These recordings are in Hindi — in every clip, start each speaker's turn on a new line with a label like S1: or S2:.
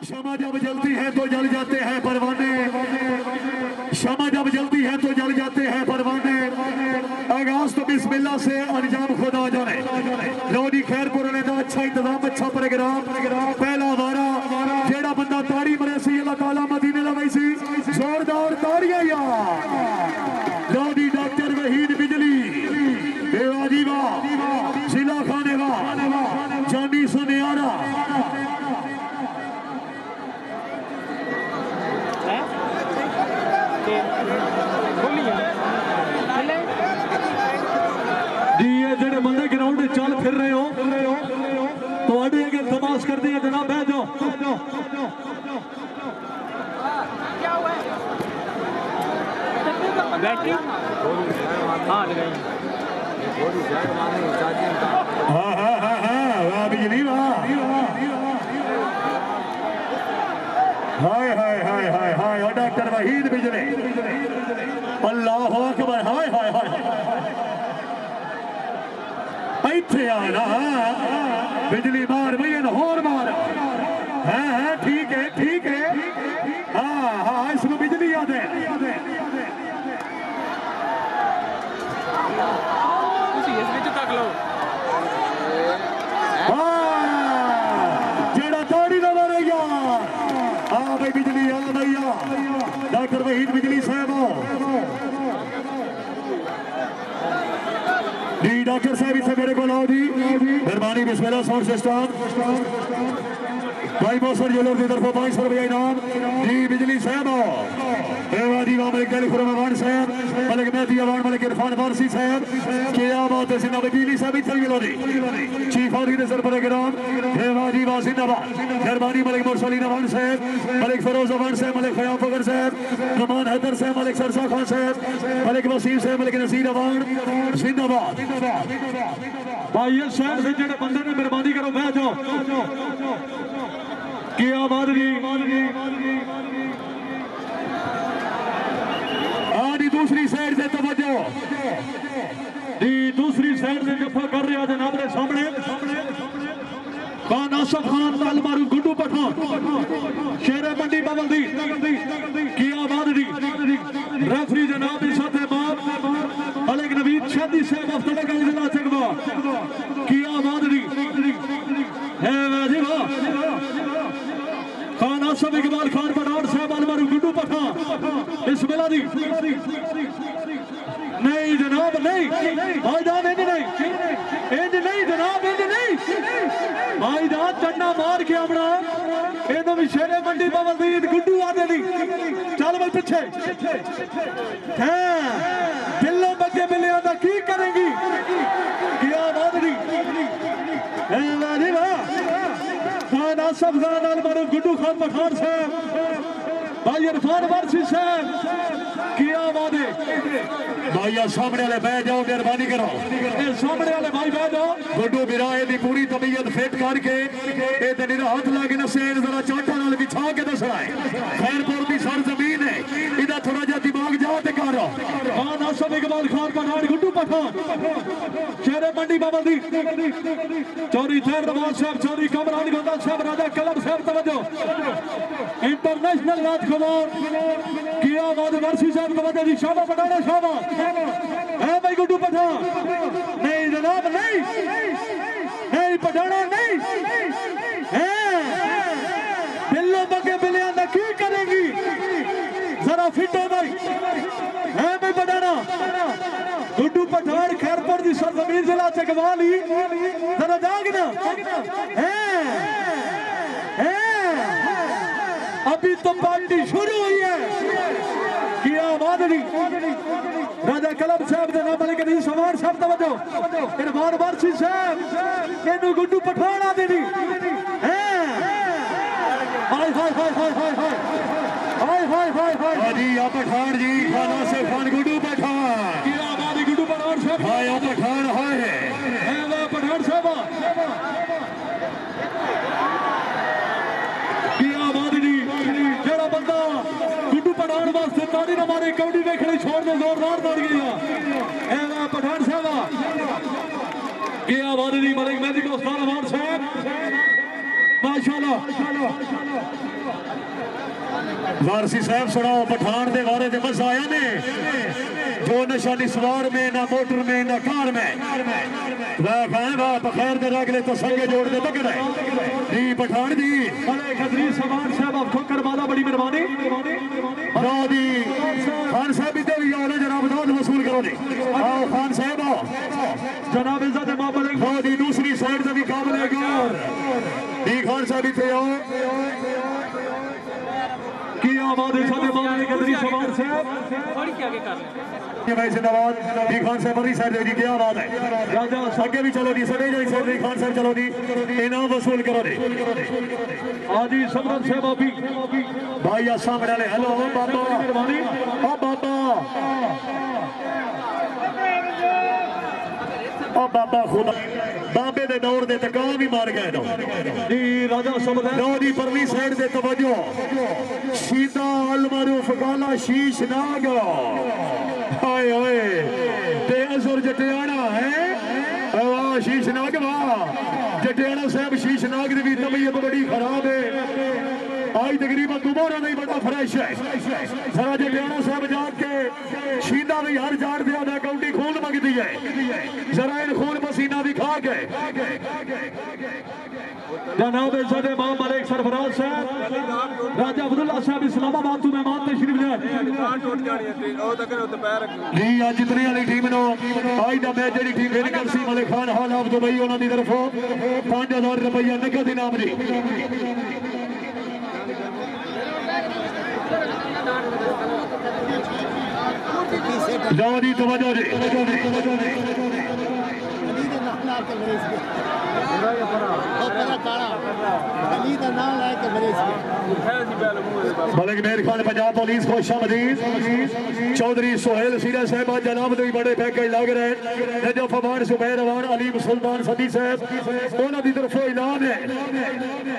S1: शमा जब जलती है तो जल जाते हैं परवाने, शमा जब जलती है तो जल जाते हैं परवाने। आगाज तो बिस्मिल्लाह से अंजाम खुदा जाने। लोधी खैरपुर वाले का अच्छा इंतजाम, अच्छा प्रोग्राम। पहला वारा जेड़ा बंदा ताड़ी मरे सी अल्लाह ताला मदीने दा वैसी जोरदार ताड़ियां यार। लोधी डॉक्टर वहीद बिजली बेवाजी वाह, जिला खाने वाह, जानी सुनियारा जी। ये जेडे बंदे ग्राउंड में चल फिर रहे हो तो आड़े अगर तमाश कर दिया जनाब, बह जाओ। हाँ बिजली वाह, हाय हाय हाय हाय हाय। डॉक्टर वहीद बिजली अल्लाह अकबर, हाय हाय हाय। इथे आना बिजली मार भैया होर मार। हाँ ठीक है ठीक है। हाँ हाँ इसको बिजली याद है। जेड़ा ताड़ी ना मारे यार। हाँ भाई बिजली आ भैया, डॉक्टर वहीद बिजली साहब जी। डॉक्टर साहब इसे मेरे को लाओ जी, मेहरबानी। बिस्मिल्लाह साउंड सिस्टम भाई मौसर ज्वेलर की तरफ 500 रुपया इनाम जी। बिजली साहब एवादी मलिक अलीखुरमान साहब, मलिक मेहदी अवान, मलिक इरफान फारसी साहब, क्या बात है। सिंधा बिजली साहब इधर मिलो जी। चीफ ऑर्गेनाइजर प्रोग्राम एवादी वा जिंदाबाद। मेहरबानी मलिक मुरसलीन अवान साहब, मलिक फरोज अवान साहब, मलिक खयाम फकर साहब, नुमान हैदर साहब, मलिक सरसा खान साहब, मलिक वसीम साहब, मलिक नसीर अवान जिंदाबाद। भाई ये शहर से जेडे बंदे ने मेहरबानी करो बह जाओ। क्या बात आदि दूसरी साइड से तवज्जो दी, दूसरी साइड से जफा कर रहा जनाब के सामने खान आसफ खान लाल मारू गुड्डू पठान शेर मंडी बबलदी किया बादरी रेफरी जनाब इशात बाब मलिक नवीद शादी साहब अफ्तल का जिला चकवा किया बादरी है वाजिबा खान आसफ इकबाल खान पठान साहब अलमारू गुड्डू पठान बिस्मिल्लाह दी। नहीं जनाब नहीं भाईजान, इंज नहीं, इंज नहीं जनाब, इंज नहीं भाईजान। चन्ना मार के अपना इन्हों भी शेरे मंडी बबलदीद गुड्डू आते नहीं। चल भाई पीछे बिल्लो बगे बिल्लिया का की करेंगी क्या बात नहीं। खान आसफ खान अलमारू गुड्डू खान पठान साहब, भाई इरफान वारसी साहब किया वादे। भाई सामने वाले बह जाओ, मेहरबानी करो। सामने वाले भाई बह जाओ। गुड्डू बिराए की पूरी तबीयत फिट करके हाथ ला के नसे जरा चाटा नाल बिछा के दसना है। खैरपुर की सर जमीन है, इधर थोड़ा जा दिमाग जाओ ते करो। खान आसफ इकबाल खान पठान गुड्डू पठान शेरे मंडी बबलदी चौरी खैर नवाज साहब, चौरी कमरान गोंदा साहब, राजा कलम साहब तवज्जो। इंटरनेशनल राज कुमार किया बात वर्षी साहब तवज्जो जी। शाबा पठाना शाबा है भाई गुड्डू पठान। नहीं जनाब नहीं, नहीं पठाना नहीं है। बिल्लो बगे बिलिया ना की करेंगी जरा फिट हो भाई है भाई पठाना गुड्डू पठान खैरपुर की सरजमीन जिला चकवाली जरा जागना है। अभी तो पार्टी शुरू हुई है किया बादरी राजा कलम साहब के नाम मलिक अली सवार साहब तवज्जो। इरफान वारसी साहब इन्हू गुड्डू पठान आते नहीं है। हाय हाय हाय हाय हाय हाय हाय हाय हाय हाय जी। आप पठान जी खाना से खान गुड्डू पठान किया बादरी गुड्डू पठान साहब हाय आप पठान है वाह पठान साहब किया बादरी। जेड़ा बंदा गुड्डू पठान वास्ते ताड़ी ना मारे कौड़ी देखने छोड़ दे जोरदार दौड़ गया पठान साहब किया बादरी मलिक मेहदी को साहब माशाल्लाह। वारसी साहब सुनाओ पठान दे बारे में मजा आया ने जो निशानी सवार में ना मोटर में ना कार में वाह खान वाह बखैर दे रगले तो संगे जोड़ दे तक जी पठान जी बड़े खजरी सवार साहब आप ठोकर वाला बड़ी मेहरबानी दी खान साहब इधर भी आओ जनाब दाद वसूल करो जी आओ खान साहब आओ जनाब इज्जत मामले वो दी दूसरी साइड से भी काम लेगा दी खान साहब इधर आओ की आबाद इज्जत मामले खजरी सवार साहब और क्या कर भाई जिंदाबाद दी खान साहब बड़ी साइड जी क्या बात है राजा आगे भी चलो जी सटे जाई साइड दी खान साहब चलो जी इनाम वसूल करो जी आजी समरन साहब अभी भाई आ सामने वाले हेलो बाबा मेहरबानी ओ बाबा ओ बाबा खुदा बाबे दे दौर दे तका भी मार गए नो जी राजा समझ नो दी परली साइड दे तवज्जो सीधा अलमरूफ गाला शीश नाग हाय हाय ते असुर जटियाना है वाह शीश नाग वाह जटियाना साहब शीश नाग दी भी तबीयत बड़ी खराब है आज तकरीबन दोबारा नहीं बड़ा फ्रेश है जरा जटियाना साहब जाके शीदा भी हर जाड़ दिया ना काउंटी खून मंगती है जरा इन खून पसीना दिखा के जनाब इज्जत इमाम मलिक सरफराज साहब राजा अब्दुल्ला साहब इस्लामाबाद तू मेहमान तशरीफ ले जी आज जितने वाली टीम नो आज दा मैच जेडी टीम खेल कर सी मलिक खान हाल ऑफ दुबई उन्हां दी तरफों 5000 रुपया नकद इनाम जी जाओ जी तवज्जो जी मलिक मेहर खान पंजाब पुलिस खुशामदीद चौधरी सोहेल सीरा साहब आज जनाब दे बड़े पैकेज लग रहे हैं नजफ फमान सुबैर अवान अलीम सुल्तान सदी साहब उन्हां दी तरफों ऐलान है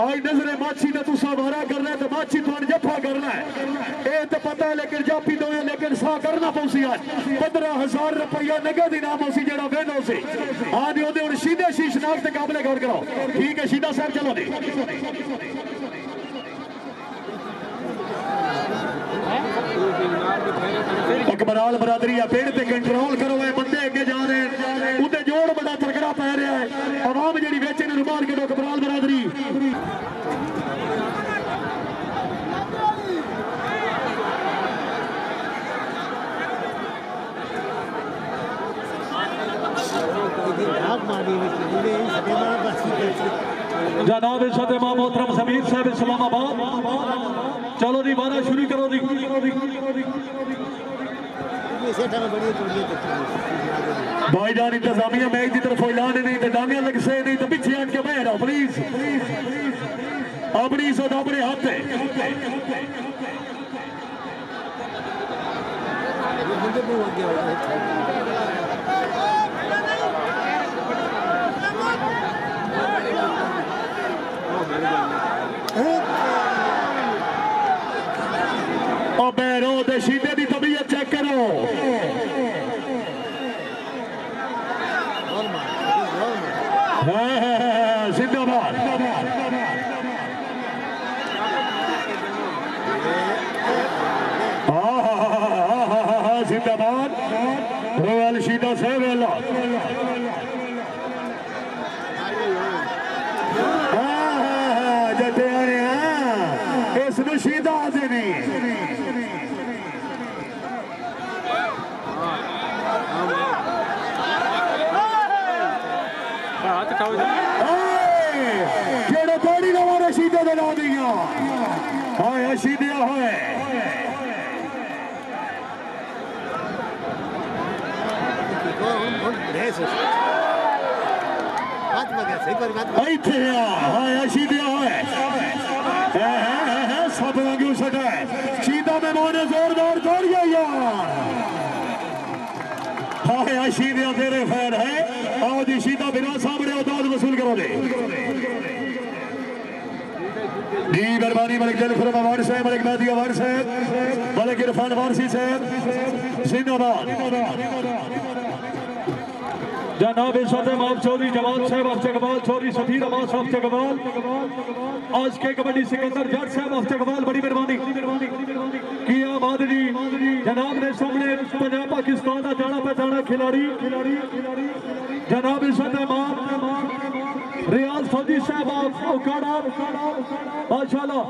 S1: आज नजरे माछी ने तुसा वारा करना है तो माछी तुहां जफा करना है ये तो पता है लेकिन जापी दो लेकिन सा करना पौसी आज 15,000 रुपया नगद इनाम उसी जेड़ा वेनो सी आज ओदे हुण सीधे शीशनाग ते काबले गौर करो ठीक है सीधा साहब चलो जी अकबराल बरादरी या पेड़ पे कंट्रोल करो ये बंदे अगे जा रहे हैं उते जोड़ बड़ा तगड़ा पै रहा है आवाम जेडी वेचे ने रुमाल के अकबराल बरादरी जनाब इज्जत इमाम मोहतरम समीर साहब इस्लामाबाद चलो जी बारह शुरू करो जी भाईजान इंतजामिया मैच की तरफ ऐलान नहीं तो डांगे लग से नहीं तो पीछे हट के बैठ रहा प्लीज अपनी इज्जत अपने हाथ है बैरो दे शीदे की तबीयत चेक करो जिंदाबाद जिंदाबाद रोयल शीदा साहब जटियाने इस शीदा से नहीं जेड़े थोड़ी नवा शीदे दिला दिया हाय शीदिया है सब लगे सटा शीदा में मोने जोरदार दौड़िया यार हाय शीदिया तेरे फैन है आओ जी शीदा बिना सामने औताद वसूल करो दे जी मेहरबानी मलिक जलफर अवार्ड साहब मलिक मेहदी अवार्ड साहब मलिक इरफान वारसी साहब जिंदाबाद जनाब इज्जत इमाम चौधरी जमाल साहब अफ्तकबाल चौधरी सफीर अब्बास अफ्तकबाल आज के कबड्डी सिकंदर जट साहब अफ्तकबाल बड़ी मेहरबानी जनाब ने सामने पंजाब पाकिस्तान का जाना पहचाना खिलाड़ी जनाब इज्जत रियाज फौजी साहब माशाल्लाह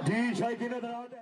S1: जी शायकीन